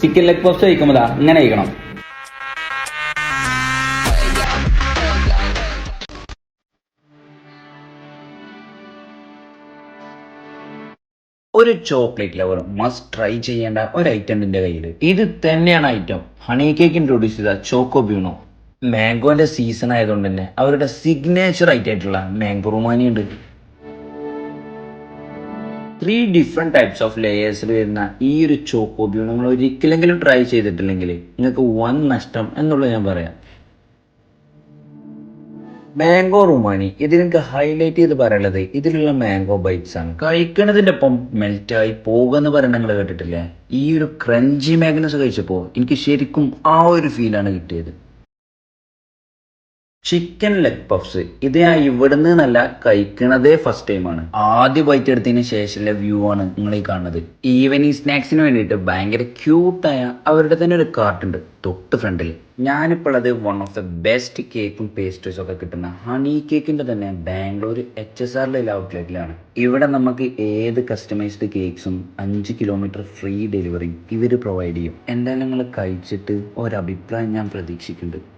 Chicken leg puffs കഴിക്കുമ്പോൾ ഇങ്ങനെ കഴിക്കണം. ഒരു ചോക്ലേറ്റ് ലവർ മസ്റ്റ് ട്രൈ ചെയ്യേണ്ട ഒരു ഐറ്റം എൻ്റെ കയ്യിൽ. ഇത് തന്നെയാണ് ഐറ്റം. ഹണി കേക്ക് ഇൻട്രൊഡ്യൂസ് ചെയ്ത ചോക്കോ ബ്യൂണോ. മാംഗോന്റെ സീസൺ ആയതുകൊണ്ട് തന്നെ അവരുടെ സിഗ്നേച്ചർ ആയിട്ടുള്ള മാംഗോ റുമാനി ഉണ്ട്. 3 ഡിഫറെന്റ് ടൈപ്സ് ഓഫ് ലെയേഴ്സിൽ വരുന്ന ഈ ഒരു ചോക്കോ ബ്യൂണോ നിങ്ങൾ ഒരിക്കലെങ്കിലും ട്രൈ ചെയ്തിട്ടില്ലെങ്കിൽ നിങ്ങൾക്ക് വൻ നഷ്ടം എന്നുള്ളത് ഞാൻ പറയാം. മാംഗോ റുമാനി ഇതിനെനിക്ക് ഹൈലൈറ്റ് ചെയ്ത് പറയാനുള്ളത് ഇതിലുള്ള മാംഗോ ബൈറ്റ്സ് ആണ്. കഴിക്കണതിന്റെ ഒപ്പം മെൽറ്റായി പോകുമെന്ന് പറയുന്നത് നിങ്ങൾ കേട്ടിട്ടില്ലേ? ഈ ഒരു ക്രഞ്ചി മാഗ്നസ് കഴിച്ചപ്പോൾ എനിക്ക് ശരിക്കും ആ ഒരു ഫീലാണ് കിട്ടിയത്. ചിക്കൻ ലെഗ് പഫ്സ് ഇത് ഞാൻ ഇവിടുന്ന് നല്ല കഴിക്കണതേ ഫസ്റ്റ് ടൈമാണ്. ആദ്യ ബൈറ്റ് എടുത്തതിന് ശേഷമുള്ള വ്യൂ ആണ് നിങ്ങൾ ഈ കാണുന്നത്. ഈവനിങ് സ്നാക്സിന് വേണ്ടിയിട്ട് ഭയങ്കര ക്യൂട്ടായ അവരുടെ തന്നെ ഒരു കാർട്ടുണ്ട് തൊട്ട് ഫ്രണ്ടിൽ. ഞാനിപ്പോൾ ഉള്ളത് വൺ ഓഫ് ദ ബെസ്റ്റ് കേക്കും പേസ്ട്രീസും ഒക്കെ കിട്ടുന്ന ഹണി കേക്കിന്റെ തന്നെ ബാംഗ്ലൂർ HSR ഔട്ട്ലെറ്റിലാണ്. ഇവിടെ നമുക്ക് ഏത് കസ്റ്റമൈസ്ഡ് കേക്ക്സും 5 കിലോമീറ്റർ ഫ്രീ ഡെലിവറി ഇവർ പ്രൊവൈഡ് ചെയ്യും. എന്തായാലും നിങ്ങൾ കഴിച്ചിട്ട് ഒരഭിപ്രായം ഞാൻ പ്രതീക്ഷിക്കുന്നുണ്ട്.